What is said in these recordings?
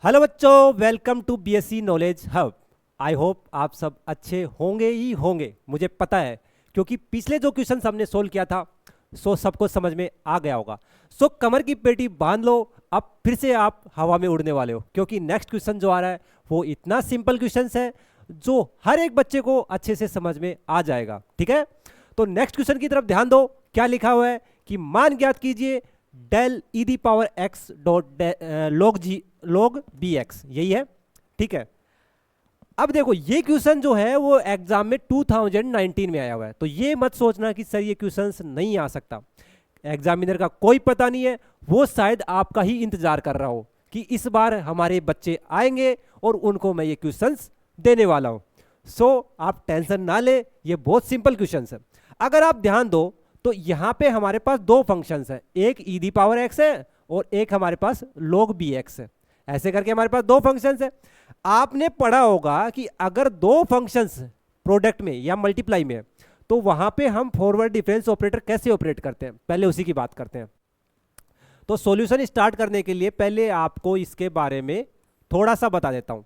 Hello बच्चों, welcome to BSc knowledge hub. I hope आप सब अच्छे होंगे ही होंगे, मुझे पता है, क्योंकि पिछले जो क्वेश्चन हमने सोल्व किया था सो सबको समझ में आ गया होगा। सो कमर की पेटी बांध लो, अब फिर से आप हवा में उड़ने वाले हो, क्योंकि नेक्स्ट क्वेश्चन जो आ रहा है वो इतना सिंपल क्वेश्चन है जो हर एक बच्चे को अच्छे से समझ में आ जाएगा। ठीक है, तो नेक्स्ट क्वेश्चन की तरफ ध्यान दो। क्या लिखा हुआ है कि मान ज्ञात कीजिए del e the power x dot log b x, यही है। ठीक है, अब देखो ये क्वेश्चन जो है वो एग्जाम में 2019 में आया हुआ है, तो ये मत सोचना कि सर ये क्वेश्चन नहीं आ सकता। एग्जामिनर का कोई पता नहीं है, वो शायद आपका ही इंतजार कर रहा हो कि इस बार हमारे बच्चे आएंगे और उनको मैं ये क्वेश्चंस देने वाला हूं। सो आप टेंशन ना ले, ये बहुत सिंपल क्वेश्चन है। अगर आप ध्यान दो तो यहां पे हमारे पास दो फंक्शंस हैं, एक ई दी पावर एक्स है और एक हमारे पास log बी एक्स है। ऐसे करके हमारे पास दो फंक्शंस हैं। आपने पढ़ा होगा कि अगर दो फंक्शंस प्रोडक्ट में या मल्टीप्लाई में है तो वहां पे हम फॉरवर्ड डिफरेंस ऑपरेटर कैसे ऑपरेट करते हैं, पहले उसी की बात करते हैं। तो सॉल्यूशन स्टार्ट करने के लिए पहले आपको इसके बारे में थोड़ा सा बता देता हूं।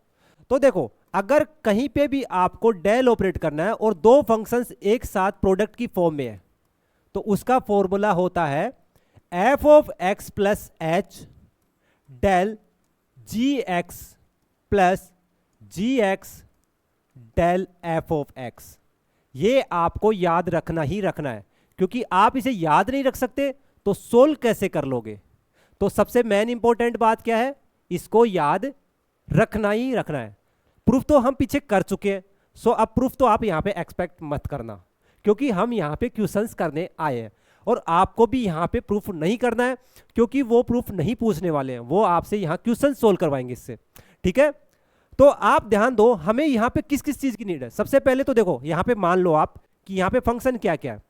तो देखो, अगर कहीं पे भी आपको डेल ऑपरेट करना है और दो फंक्शंस एक साथ प्रोडक्ट की फॉर्म में है तो उसका फॉर्मूला होता है f of x plus h del g x plus g x del f of x. ये आपको याद रखना ही रखना है, क्योंकि आप इसे याद नहीं रख सकते तो सोल्व कैसे कर लोगे। तो सबसे मेन इंपॉर्टेंट बात क्या है, इसको याद रखना ही रखना है। प्रूफ तो हम पीछे कर चुके हैं, सो अब प्रूफ तो आप यहां पे एक्सपेक्ट मत करना, क्योंकि हम यहां पे क्वेश्चंस करने आए हैं और आपको भी यहां पे प्रूफ नहीं करना है, क्योंकि वो प्रूफ नहीं पूछने वाले हैं, वो आपसे यहां क्वेश्चन सोल्व करवाएंगे इससे। ठीक है, तो आप ध्यान दो हमें यहां पे किस किस चीज की नीड है। सबसे पहले तो देखो यहां पे मान लो आप कि यहां पे फंक्शन क्या क्या है।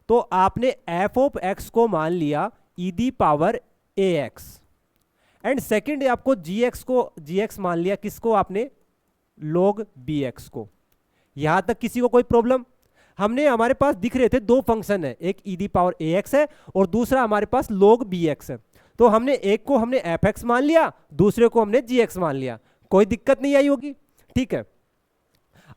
तो आपने एफ ऑफ एक्स को मान लिया e the power a x, and second आपको जी एक्स मान लिया, किसको आपने log बी एक्स को। यहां तक किसी को कोई प्रॉब्लम? हमने हमारे पास दिख रहे थे दो फंक्शन है, एक ई दी पावर ए एक्स है और दूसरा हमारे पास log बी एक्स है। तो हमने एक को हमने एफ एक्स मान लिया, दूसरे को हमने जी एक्स मान लिया, कोई दिक्कत नहीं आई होगी। ठीक है,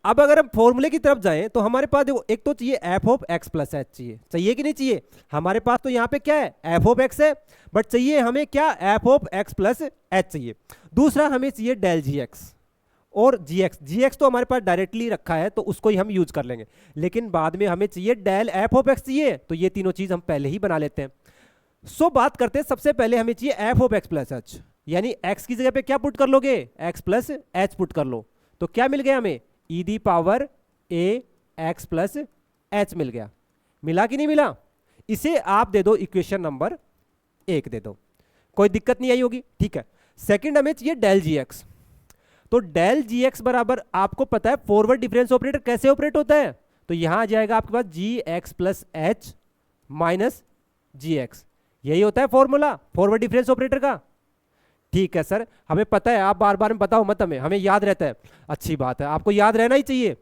अब अगर हम फॉर्मूले की तरफ जाएं तो हमारे पास देखो एक तो चाहिए F of x plus H, चाहिए कि नहीं चाहिए। हमारे पास तो यहां पे क्या है, एफ ऑफ एक्स है, बट चाहिए हमें क्या, F of x plus H चाहिए। दूसरा हमें चाहिए डेल जी एक्स और जी एक्स तो हमारे पास डायरेक्टली रखा है तो उसको ही हम यूज कर लेंगे, लेकिन बाद में हमें चाहिए डेल एफ ऑफ एक्स चाहिए, तो ये तीनों चीज हम पहले ही बना लेते हैं। सो बात करते हैं, सबसे पहले हमें चाहिए F of x plus H, यानी एक्स की जगह पे क्या पुट कर लोगे, एक्स प्लस एच पुट कर लो। तो क्या मिल गया हमें, e the power a x plus h मिल गया। मिला कि नहीं मिला? इसे आप दे दो इक्वेशन नंबर 1 दे दो, कोई दिक्कत नहीं आई होगी। ठीक है, सेकंड हमें चाहिए डेल जी एक्स। तो डेल जी एक्स बराबर आपको पता है फॉरवर्ड डिफरेंस ऑपरेटर कैसे ऑपरेट होता है, तो यहां आ जाएगा आपके पास जी x plus h minus g x, यही होता है फॉर्मूला फॉरवर्ड डिफरेंस ऑपरेटर का। ठीक है सर, हमें पता है, आप बार बार में बताओ मत, हमें याद रहता है। अच्छी बात है, आपको याद रहना ही चाहिए।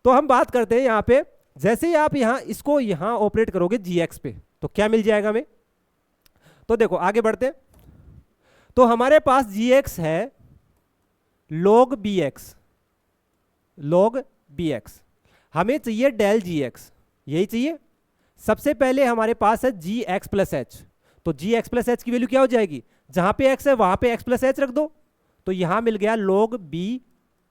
तो हम बात करते हैं यहां पे, जैसे ही आप यहां इसको यहां ऑपरेट करोगे जी एक्स पे तो क्या मिल जाएगा हमें। तो देखो आगे बढ़ते हैं, तो हमारे पास जी एक्स है log बी एक्स, हमें चाहिए डेल जी एक्स, यही चाहिए। सबसे पहले हमारे पास है जी एक्स प्लस एच, तो जी एक्स प्लस एच की वैल्यू क्या हो जाएगी, जहां पे एक्स है वहां पे एक्स प्लस एच रख दो, तो यहां मिल गया log b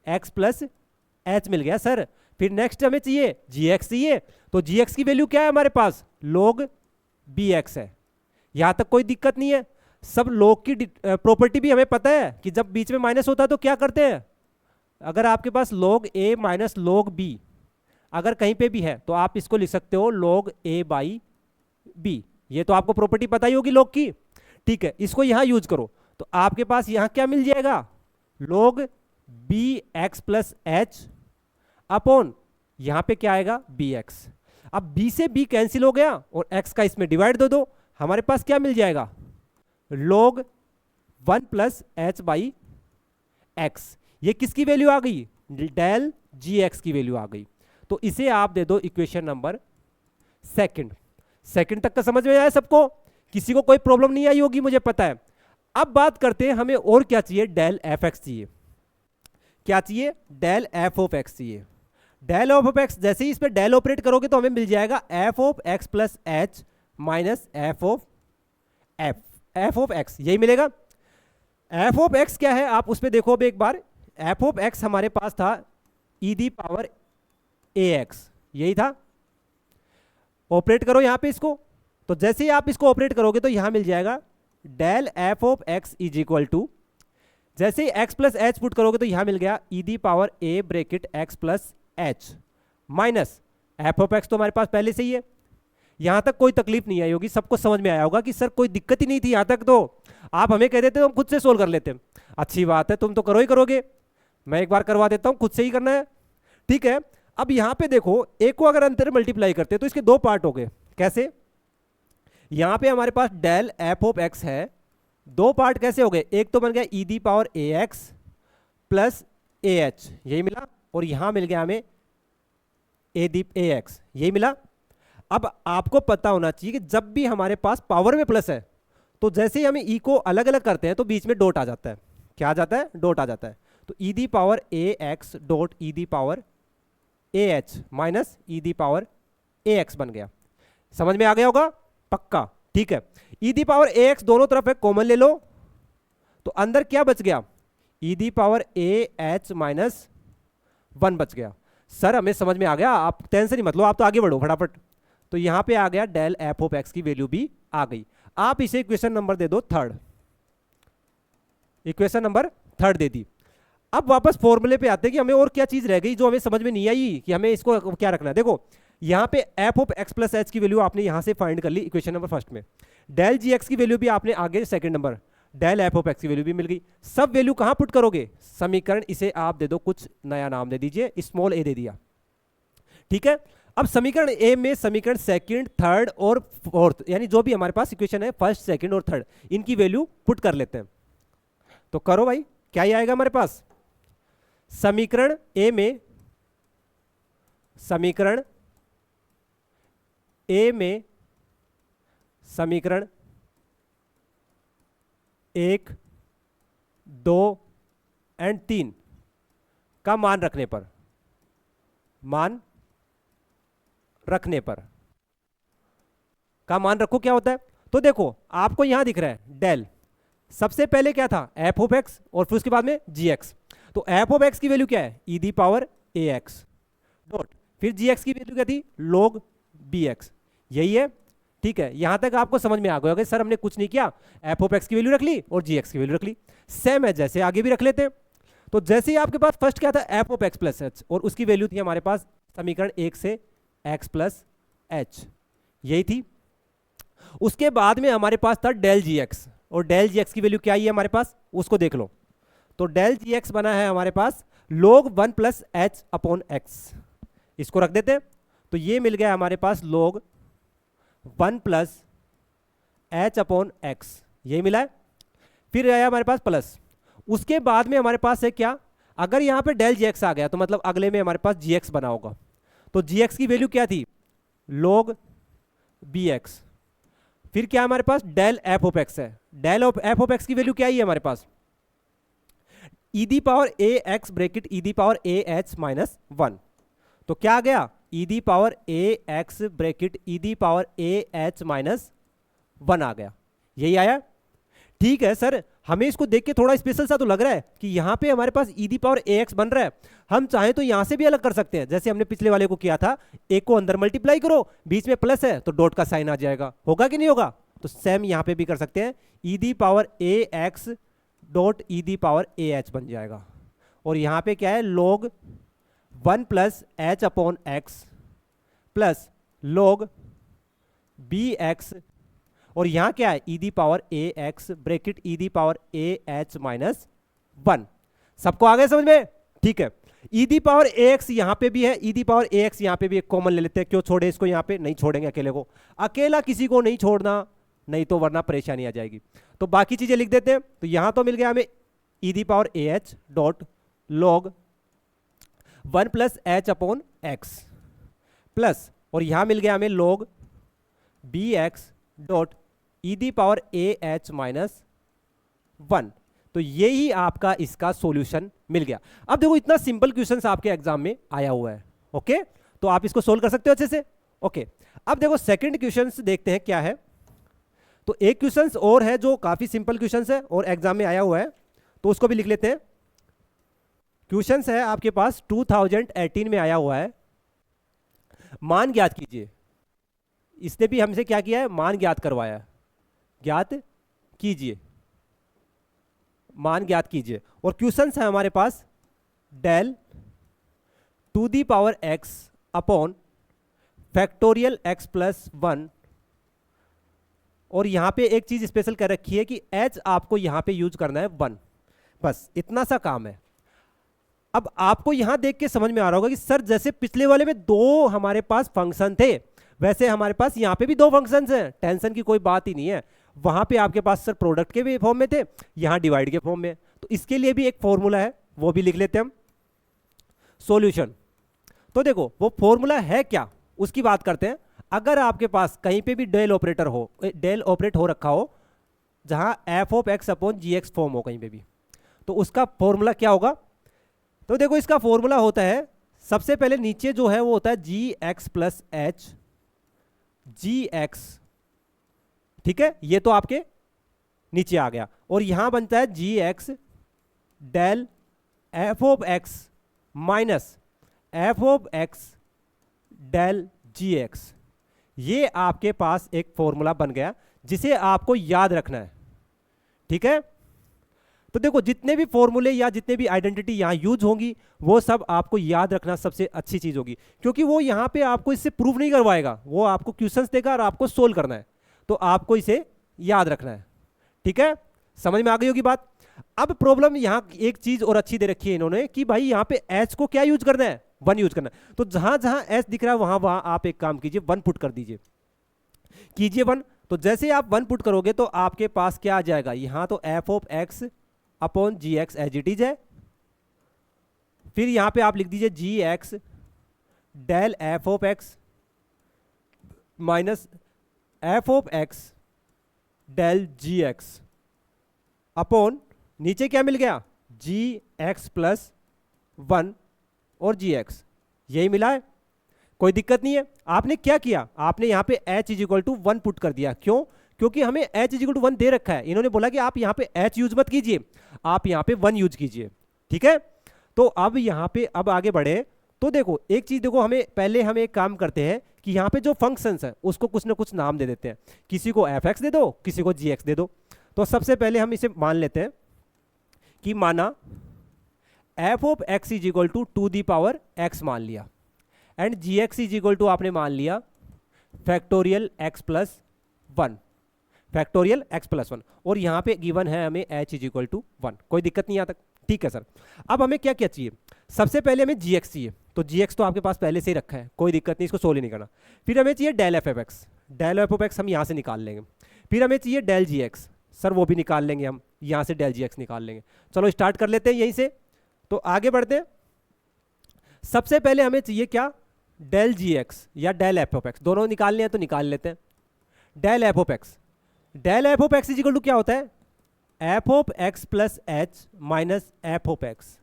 x plus h मिल गया सर। फिर नेक्स्ट हमें चाहिए जी एक्स चाहिए, तो जी एक्स की वैल्यू क्या है हमारे पास, log बी एक्स है। यहां तक कोई दिक्कत नहीं है। सब log की प्रॉपर्टी भी हमें पता है कि जब बीच में माइनस होता है तो क्या करते हैं, अगर आपके पास log a minus log b अगर कहीं पे भी है तो आप इसको लिख सकते हो log a बाई b, ये तो आपको प्रॉपर्टी पता ही होगी log की। ठीक है, इसको यहां यूज करो तो आपके पास यहां क्या मिल जाएगा, log b x plus h upon यहां पे क्या आएगा बी एक्स। अब b से b कैंसिल हो गया और x का इसमें डिवाइड दे दो, हमारे पास क्या मिल जाएगा, log 1 plus H by x. ये किसकी वैल्यू आ गई, डेल जी एक्स की वैल्यू आ गई। तो इसे आप दे दो इक्वेशन नंबर सेकंड। तक का समझ में आया सबको, किसी को कोई प्रॉब्लम नहीं आई होगी मुझे पता है। अब बात करते हैं हमें और क्या चाहिए, डेल एफ एक्स चाहिए। क्या चाहिए, डेल एफ ऑफ एक्स चाहिए। डेल ऑफ एक्स, जैसे ही इस पर डेल ऑपरेट करोगे तो हमें मिल जाएगा F of x plus h minus f of f of x, यही मिलेगा। एफ ऑफ एक्स क्या है आप उस पर देखो अब एक बार। एफ ऑफ एक्स हमारे पास था ई दी पावर ए एक्स, यही था। ऑपरेट करो यहां पे इसको, तो जैसे ही आप इसको ऑपरेट करोगे तो यहां मिल जाएगा del f of x is equal to, जैसे ही एक्स प्लस एच पुट करोगे तो यहां मिल गया e the power a bracket x plus h minus f of x, तो हमारे पास पहले से ही है। यहां तक कोई तकलीफ नहीं आई होगी, सबको समझ में आया होगा कि सर कोई दिक्कत ही नहीं थी यहां तक, तो आप हमें कह देते तो हम खुद से सोल्व कर लेते। अच्छी बात है, तुम तो करो ही करोगे, मैं एक बार करवा देता हूं, खुद से ही करना है, ठीक है। अब यहां पे देखो, एक को अगर अंतर मल्टीप्लाई करते तो इसके दो पार्ट हो गए। कैसे, यहां पे हमारे पास डेल एफ ऑफ एक्स है, दो पार्ट कैसे हो गए, एक तो बन गया e the power a x plus a h, यही मिला, और यहां मिल गया हमें ए दी ए एक्स, यही मिला। अब आपको पता होना चाहिए कि जब भी हमारे पास पावर में प्लस है तो जैसे ही हमें ई को अलग अलग करते हैं तो बीच में डॉट आ जाता है। क्या आ जाता है, डॉट आ जाता है। तो e the power a x dot e the power a h minus e the power a x बन गया। समझ में आ गया होगा पक्का, ठीक है। E the power a x दोनों तरफ है, कॉमन ले लो, तो अंदर क्या बच गया, e the power a h minus 1 बच गया। सर हमें समझ में आ गया, आप टेंशन ही मत लो, आप तो आगे बढ़ो फटाफट। तो यहां पे आ गया डेल एफ ऑफ एक्स की वैल्यू भी आ गई। आप इसे इक्वेशन नंबर दे दो थर्ड, इक्वेशन नंबर थर्ड दे दी। अब वापस फॉर्मूले पे आते हैं कि हमें और क्या चीज रह गई जो हमें समझ में नहीं आई कि हमें इसको क्या रखना है। देखो यहां पे f of x plus h की वैल्यू आपने यहां से फाइंड कर ली इक्वेशन नंबर फर्स्ट में, डेल जी एक्स की वैल्यू भी आपने आगे second number, del f of x की वैल्यू भी मिल गई। सब वैल्यू कहां पुट करोगे, समीकरण, इसे आप दे दो कुछ नया नाम दे दीजिए, स्मॉल ए दे दिया, ठीक है। अब समीकरण ए में समीकरण सेकंड, थर्ड और फोर्थ, यानी जो भी हमारे पास इक्वेशन है फर्स्ट, सेकंड और थर्ड, इनकी वैल्यू पुट कर लेते हैं। तो करो भाई, क्या ही आएगा हमारे पास, समीकरण ए में, समीकरण ए में समीकरण 1, 2 एंड 3 का मान रखने पर, मान रखने पर का मान रखो क्या होता है। तो देखो आपको यहां दिख रहा है डेल, सबसे पहले क्या था एफ ऑफ एक्स और फिर उसके बाद में जी एक्स। तो एफ ऑफ एक्स की वैल्यू क्या है, e the power a x dot, फिर जी एक्स की वैल्यू क्या थी, लॉग बी एक्स, यही है, ठीक है। यहां तक आपको समझ में आ गया होगा सर हमने कुछ नहीं किया, एफ ऑफ एक्स की वैल्यू रख ली और जी एक्स की वैल्यू रख ली, सेम है जैसे आगे भी रख लेते हैं। तो जैसे ही आपके पास फर्स्ट क्या था F of x plus H, और उसकी वैल्यू थी हमारे पास समीकरण 1 से एक्स प्लस एच, यही थी। उसके बाद में हमारे पास था डेल जी एक्स, और डेल जी एक्स की वैल्यू क्या है हमारे पास, उसको देख लो। तो डेल जी एक्स बना है हमारे पास log 1 plus h upon x, इसको रख देते हैं। तो ये मिल गया हमारे पास log 1 plus h upon x, यही मिला है। फिर आया हमारे पास प्लस, उसके बाद में हमारे पास है क्या, अगर यहां पे डेल जी एक्स आ गया तो मतलब अगले में हमारे पास जी एक्स बना होगा। तो जी एक्स की वैल्यू क्या थी, log बी एक्स। फिर क्या हमारे पास डेल एफ ऑफ एक्स है, del of f of x की वैल्यू क्या ही है हमारे पास, e the power a x bracket e the power a h minus 1। तो क्या आ गया, e the power a x bracket e the power a h minus 1 आ गया, यही आया, ठीक है। सर हमें इसको देख के थोड़ा स्पेशल सा तो लग रहा है कि यहां पे हमारे पास e the power a x बन रहा है, हम चाहें तो यहां से भी अलग कर सकते हैं, जैसे हमने पिछले वाले को किया था, एक को अंदर मल्टीप्लाई करो, बीच में प्लस है तो डॉट का साइन आ जाएगा, होगा कि नहीं होगा। तो सेम यहां पे भी कर सकते हैं, e the power a x dot e the power a h बन जाएगा, और यहां पे क्या है log 1 plus h upon x plus log b x, और यहां क्या है e the power a x bracket e the power a h minus 1। सबको आ गया समझ में, ठीक है। E the power a x यहां पे भी है, e the power a x यहां पे भी एक कॉमन ले लेते हैं, क्यों छोड़े इसको, यहां पे नहीं छोड़ेंगे अकेले को, अकेला किसी को नहीं छोड़ना, नहीं तो वरना परेशानी आ जाएगी। तो बाकी चीजें लिख देते हैं। तो यहां तो मिल गया हमें e d power a h dot log 1 plus h upon x plus, और यहां मिल गया हमें log b x dot e d power a h minus 1। तो ये ही आपका इसका सॉल्यूशन मिल गया। अब देखो इतना सिंपल क्वेश्चन आपके एग्जाम में आया हुआ है, ओके, तो आप इसको सोल्व कर सकते हो अच्छे से, ओके। अब देखो सेकंड क्वेश्चन देखते हैं क्या है। तो एक क्वेश्चन और है जो काफी सिंपल क्वेश्चन है और एग्जाम में आया हुआ है, तो उसको भी लिख लेते हैं। क्वेश्चन है आपके पास 2018 में आया हुआ है, मान ज्ञात कीजिए। इसने भी हमसे क्या किया है, मान ज्ञात करवाया है, ज्ञात कीजिए, मान ज्ञात कीजिए। और क्वेश्चन है हमारे पास del two the power x upon factorial x plus 1। और यहां पे एक चीज स्पेशल कर रखी है कि एच आपको यहां पे यूज करना है 1, बस इतना सा काम है। अब आपको यहां देख के समझ में आ रहा होगा कि सर जैसे पिछले वाले में दो हमारे पास फंक्शन थे, वैसे हमारे पास यहां पे भी दो फंक्शंस हैं, टेंशन की कोई बात ही नहीं है। वहां पे आपके पास सर प्रोडक्ट के भी फॉर्म में थे, यहां डिवाइड के फॉर्म में। तो इसके लिए भी एक फॉर्मूला है, वो भी लिख लेते हैं हम, सॉल्यूशन। तो देखो वो फॉर्मूला है क्या, उसकी बात करते हैं। अगर आपके पास कहीं पे भी डेल ऑपरेटर हो, डेल ऑपरेट हो रखा हो, जहां f of x upon g x form हो कहीं पे भी, तो उसका फॉर्मूला क्या होगा। तो देखो इसका फॉर्मूला होता है, सबसे पहले नीचे जो है वो होता है जी एक्स प्लस एच, जी एक्स, ठीक है, ये तो आपके नीचे आ गया। और यहां बनता है g x del f of x minus f of x del g x. ये आपके पास एक फॉर्मूला बन गया जिसे आपको याद रखना है, ठीक है। तो देखो जितने भी फॉर्मूले या जितने भी आइडेंटिटी यहां यूज होंगी वो सब आपको याद रखना सबसे अच्छी चीज होगी, क्योंकि वो यहां पे आपको इससे प्रूव नहीं करवाएगा, वो आपको क्वेश्चंस देगा और आपको सोल्व करना है, तो आपको इसे याद रखना है, ठीक है। समझ में आ गई होगी बात। अब प्रॉब्लम यहां एक चीज और अच्छी दे रखी है इन्होंने कि भाई यहां पे एच को क्या यूज करना है, 1 यूज करना है। तो जहां जहां एच दिख रहा है वहां वहां आप एक काम कीजिए, 1 पुट कर दीजिए, कीजिए 1। तो जैसे आप 1 पुट करोगे तो आपके पास क्या आ जाएगा, यहां तो f of x upon g x as it is है, फिर यहां पे आप लिख दीजिए g x del f of x minus f of x del g x upon नीचे क्या मिल गया, जी एक्स प्लस 1 और जी एक्स, यही मिला है, कोई दिक्कत नहीं है। आपने क्या किया, आपने यहां पे h is equal to 1 put कर दिया, क्यों, क्योंकि हमें h इज इक्वल टू 1 दे रखा है। इन्होंने बोला कि आप यहां पे h यूज मत कीजिए, आप यहां पे 1 यूज कीजिए, ठीक है। तो अब यहां पे अब आगे बढ़े तो देखो एक चीज देखो, हमें पहले हम एक काम करते हैं कि यहां पे जो फंक्शंस हैं उसको कुछ ना कुछ नाम दे देते हैं, किसी को एफ एक्स दे दो, किसी को जी एक्स दे दो। तो सबसे पहले हम इसे मान लेते हैं कि माना f of x is equal to the power x मान लिया, and g x is equal to आपने मान लिया factorial x plus 1, factorial x plus 1, और यहां पे गिवन है हमें h इज इक्वल टू 1, कोई दिक्कत नहीं आता, ठीक है सर। अब हमें क्या क्या चाहिए, सबसे पहले हमें जी एक्स चाहिए, तो जी एक्स तो आपके पास पहले से ही रखा है, कोई दिक्कत नहीं, इसको सोल्व ही नहीं करना। फिर हमें चाहिए del f f x, del f f x हम यहां से निकाल लेंगे। फिर हमें चाहिए डेल जी एक्स, सर वो भी निकाल लेंगे हम, यहां से डेल जी एक्स निकाल लेंगे। चलो स्टार्ट कर लेते हैं यहीं से, तो आगे बढ़ते हैं। सबसे पहले हमें चाहिए क्या, डेल जी एक्स या डेल एफ ऑफ एक्स, दोनों निकालने हैं तो निकाल लेते हैं। Del f of x, del f of x is equal to क्या होता है, f of x plus h minus f of x.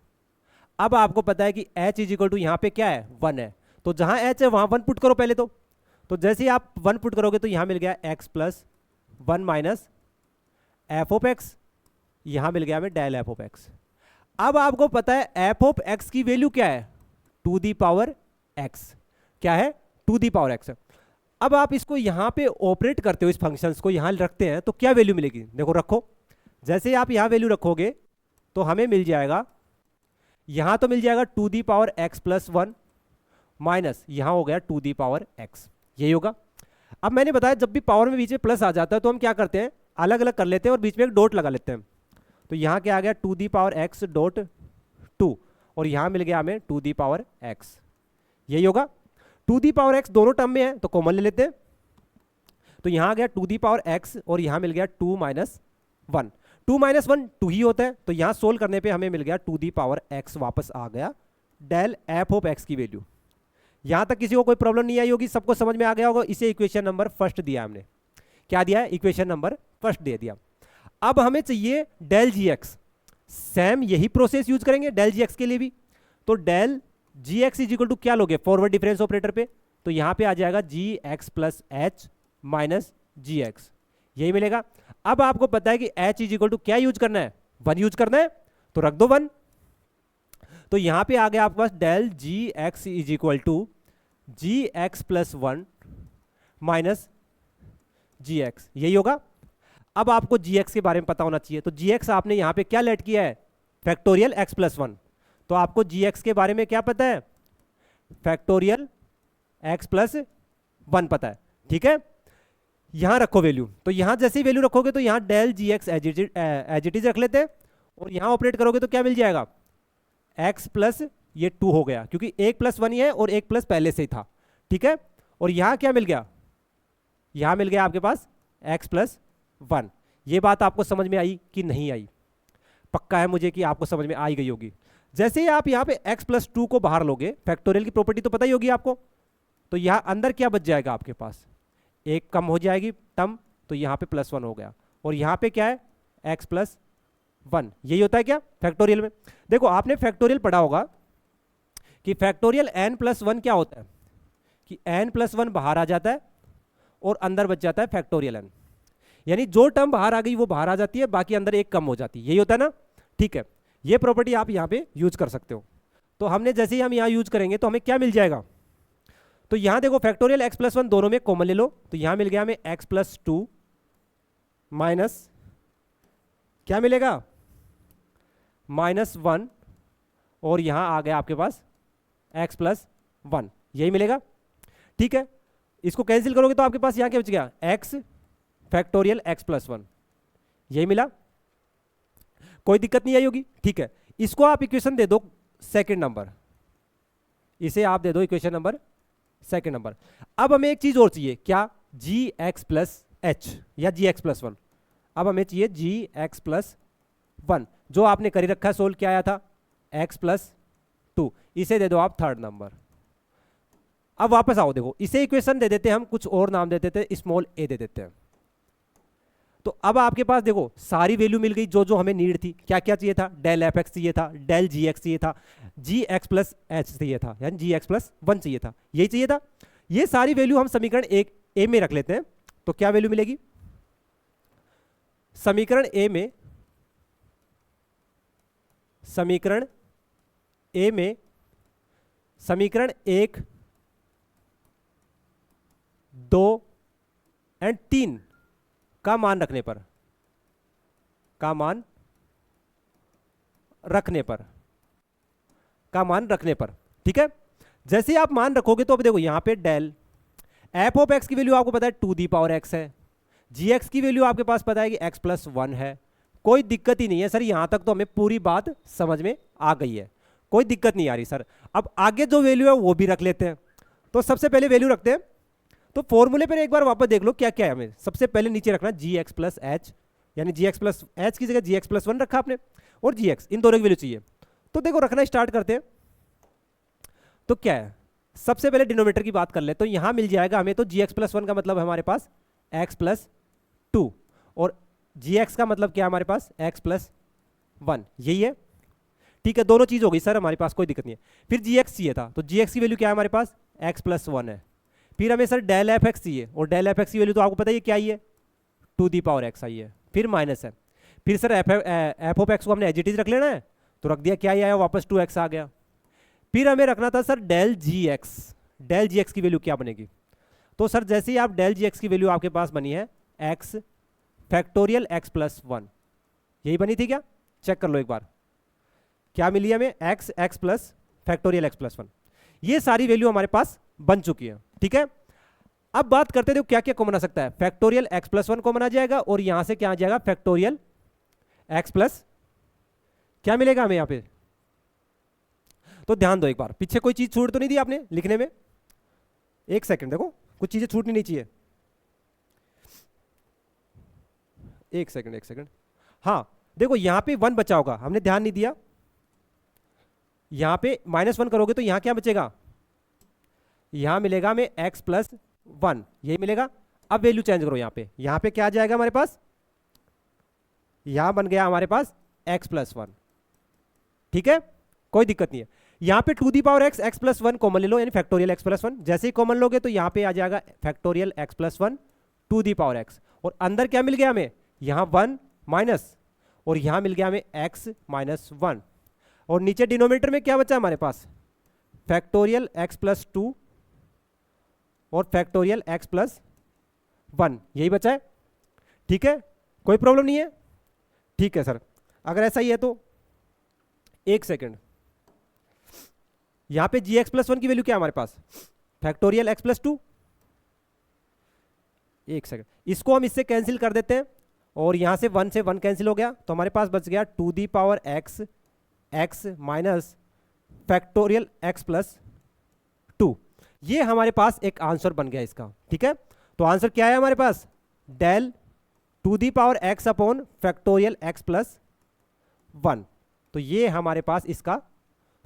अब आपको पता है कि h इज इक्वल टू यहां पे क्या है, 1 है, तो जहां h है वहां 1 पुट करो पहले। तो जैसे ही आप 1 पुट करोगे तो यहां मिल गया x plus 1 minus f of x, यहां मिल गया हमें डेल एफ ऑफ एक्स। अब आपको पता है एफ ऑफ एक्स की वैल्यू क्या है, टू दी पावर एक्स, क्या है, टू दी पावर एक्स। अब आप इसको यहां पे ऑपरेट करते हो, इस फंक्शंस को यहां रखते हैं तो क्या वैल्यू मिलेगी, देखो रखो, जैसे ही आप यहां वैल्यू रखोगे तो हमें मिल जाएगा, यहां तो मिल जाएगा two the power x plus 1 minus यहां हो गया टू दी पावर एक्स, यही होगा। अब मैंने बताया जब भी पावर में बीच में प्लस आ जाता है तो हम क्या करते हैं, अलग अलग कर लेते हैं और बीच में एक डॉट लगा लेते हैं। तो यहां क्या आ गया, two the power x dot 2, और यहां मिल गया हमें टू दी पावर एक्स, यही होगा। टू दी पावर एक्स दोनों टर्म में है तो कॉमन ले लेते हैं, तो यहां आ गया टू दी पावर एक्स और यहां मिल गया 2 माइनस 1, 2 माइनस 1 2 ही होता है, तो यहां सोल्व करने पे हमें मिल गया टू दी पावर एक्स वापस आ गया, डेल एफ ऑफ एक्स की वैल्यू। यहां तक किसी को कोई प्रॉब्लम नहीं आई होगी, सबको समझ में आ गया होगा। इसे इक्वेशन नंबर फर्स्ट दिया हमने, क्या दिया है, इक्वेशन नंबर फर्स्ट दे दिया। अब हमें चाहिए डेल जी एक्स, सेम यही प्रोसेस यूज करेंगे डेल जी एक्स के लिए भी। तो del g x is equal to क्या लोगे फॉरवर्ड डिफरेंस ऑपरेटर पे, तो यहां पे आ जाएगा जी x plus h minus g x, यही मिलेगा। अब आपको पता है कि एच इज इक्वल टू क्या यूज करना है, वन यूज करना है, तो रख दो वन। तो यहां पे आ गया आपके पास del g x is equal to g x plus one minus g x, यही होगा। अब आपको जी एक्स के बारे में पता होना चाहिए, तो जी एक्स आपने यहां पे क्या लेट किया है, फैक्टोरियल एक्स प्लस वन। तो आपको जी एक्स के बारे में क्या पता है, फैक्टोरियल एक्स प्लस वन पता है, ठीक है। यहां रखो वैल्यू, तो यहां जैसे ही वैल्यू रखोगे तो यहां del g x as it is रख लेते हैं, और यहां ऑपरेट करोगे तो क्या मिल जाएगा, एक्स प्लस ये टू हो गया, क्योंकि एक प्लस वन ही है और एक प्लस पहले से ही था, ठीक है। और यहां क्या मिल गया, यहां मिल गया आपके पास एक्स प्लस वन। ये बात आपको समझ में आई कि नहीं आई, पक्का है मुझे कि आपको समझ में आई गई होगी। जैसे ही आप यहां पे x प्लस टू को बाहर लोगे, फैक्टोरियल की प्रॉपर्टी तो पता ही होगी आपको, तो यहां अंदर क्या बच जाएगा आपके पास, एक कम हो जाएगी टर्म, तो यहां पे प्लस वन हो गया, और यहां पे क्या है x प्लस वन, यही होता है क्या फैक्टोरियल में। देखो आपने फैक्टोरियल पढ़ा होगा कि फैक्टोरियल n प्लस वन क्या होता है, कि n प्लस वन बाहर आ जाता है और अंदर बच जाता है फैक्टोरियल n, यानी जो टर्म बाहर आ गई वो बाहर आ जाती है, बाकी अंदर एक कम हो जाती है, यही होता है ना, ठीक है। ये प्रॉपर्टी आप यहां पे यूज कर सकते हो। तो हमने जैसे ही हम यहां यूज करेंगे तो हमें क्या मिल जाएगा, तो यहां देखो फैक्टोरियल x प्लस वन दोनों में कॉमन ले लो, तो यहां मिल गया हमें x प्लस टू माइनस क्या मिलेगा माइनस वन, और यहां आ गया आपके पास x प्लस वन, यही मिलेगा, ठीक है। इसको कैंसिल करोगे तो आपके पास यहां क्या बच गया, x factorial x plus one, यही मिला, कोई दिक्कत नहीं आई होगी, ठीक है। इसको आप इक्वेशन दे दो सेकंड नंबर, इसे आप दे दो इक्वेशन नंबर सेकंड नंबर। अब हमें एक चीज और चाहिए, क्या, जी एक्स प्लस एच या जी एक्स प्लस वन। अब हमें चाहिए जी एक्स प्लस वन, जो आपने कर रखा है सोल्व, क्या आया था एक्स प्लस टू, इसे दे दो आप थर्ड नंबर। अब वापस आओ, देखो इसे इक्वेशन दे देते हैं हम, कुछ और नाम दे देते हैं, स्मॉल ए दे देते हैं। तो अब आपके पास देखो सारी वैल्यू मिल गई जो जो हमें नीड थी, क्या क्या चाहिए था, डेल एफ एक्स चाहिए था, डेल जी एक्स चाहिए था, जी एक्स प्लस एच चाहिए था, यानी जी एक्स प्लस वन चाहिए था, यही चाहिए था। ये सारी वैल्यू हम समीकरण एक ए में रख लेते हैं, तो क्या वैल्यू मिलेगी, समीकरण ए में, समीकरण ए में समीकरण एक, दो एंड तीन का मान रखने पर, का मान रखने पर, का मान रखने पर, ठीक है। जैसे ही आप मान रखोगे तो अब देखो यहां पे डेल एफ ऑफ एक्स की वैल्यू आपको पता है टू दी पावर एक्स है, जी एक्स की वैल्यू आपके पास पता है कि एक्स प्लस वन है, कोई दिक्कत ही नहीं है सर, यहां तक तो हमें पूरी बात समझ में आ गई है, कोई दिक्कत नहीं आ रही सर। अब आगे जो वैल्यू है वो भी रख लेते हैं, तो सबसे पहले वैल्यू रखते हैं, तो फॉर्मूले पर एक बार वापस देख लो क्या क्या है, हमें सबसे पहले नीचे रखना जी एक्स प्लस एच, यानी जी एक्स प्लस एच की जगह जी एक्स प्लस वन रखा आपने, और जी एक्स, इन दोनों की वैल्यू चाहिए। तो देखो रखना स्टार्ट करते हैं, तो क्या है, सबसे पहले डिनोमिनेटर की बात कर ले, तो यहां मिल जाएगा हमें, तो जी एक्स प्लस वन का मतलब है हमारे पास एक्स प्लस टू, और जी एक्स का मतलब क्या है हमारे पास एक्स प्लस वन, यही है, ठीक है। दोनों चीज हो गई सर हमारे पास, कोई दिक्कत नहीं है। फिर जी एक्स चाहिए था, तो जी एक्स की वैल्यू क्या है हमारे पास एक्स प्लस वन है। फिर हमें सर डेल एफ एक्स चाहिए, और डेल एफ एक्स की वैल्यू तो आपको पता ही क्या आई है, टू दी पावर एक्स आई है, फिर माइनस है। फिर सर एफ ऑफ एक्स को हमने एज इट इज रख लेना है, तो रख दिया, क्या ही आया वापस टू एक्स आ गया। फिर हमें रखना था sir del g x, del g x की वैल्यू क्या बनेगी, तो सर जैसे ही आप डेल जी एक्स की वैल्यू आपके पास बनी है x factorial x plus one, यही बनी थी क्या, चेक कर लो एक बार, क्या मिली हमें x x plus factorial x plus one, ये सारी वैल्यू हमारे पास बन चुकी है, ठीक है। अब बात करते थे क्या क्या कॉमन आ सकता है, factorial x plus one common आ जाएगा, और यहां से क्या आ जाएगा फैक्टोरियल एक्स प्लस, क्या मिलेगा हमें यहां पे, तो ध्यान दो एक बार, पीछे कोई चीज छूट तो नहीं दी आपने लिखने में, एक सेकंड देखो कुछ चीजें छूटनी नहीं चाहिए, एक सेकंड, हाँ देखो यहां पे वन बचा होगा, हमने ध्यान नहीं दिया, यहां पे माइनस वन करोगे तो यहां क्या बचेगा, यहां मिलेगा हमें एक्स प्लस वन, यही मिलेगा। अब वैल्यू चेंज करो, यहां पे क्या आ जाएगा हमारे पास यहां बन गया हमारे पास x+1। ठीक है, कोई दिक्कत नहीं है। यहां पे two the power x x+1 common ले लो, यानी फैक्टोरियल x+1। जैसे ही कॉमन लोगे तो यहां पे आ जाएगा factorial x+1 two the power x। और अंदर क्या मिल गया हमें, यहां 1 माइनस, और यहां मिल गया हमें x-1। और नीचे डिनोमिनेटर में क्या बचा हमारे पास, फैक्टोरियल x+2 और फैक्टोरियल x+1, यही बचा है। ठीक है, कोई प्रॉब्लम नहीं है। ठीक है सर, अगर ऐसा ही है तो एक सेकंड, यहां पे gx+1 की वैल्यू क्या है हमारे पास, फैक्टोरियल x+2। एक सेकंड, इसको हम इससे कैंसिल कर देते हैं, और यहां से 1 से 1 कैंसिल हो गया, तो हमारे पास बच गया two the power x minus factorial x+2। ये हमारे पास एक आंसर बन गया इसका। ठीक है, तो आंसर क्या है हमारे पास, del two the power x upon factorial x+1। तो ये हमारे पास इसका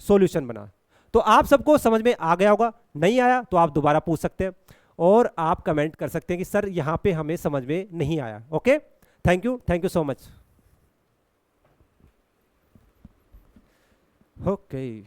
सॉल्यूशन बना। तो आप सबको समझ में आ गया होगा, नहीं आया तो आप दोबारा पूछ सकते हैं, और आप कमेंट कर सकते हैं कि सर यहां पे हमें समझ में नहीं आया। Okay, thank you so much. Okay.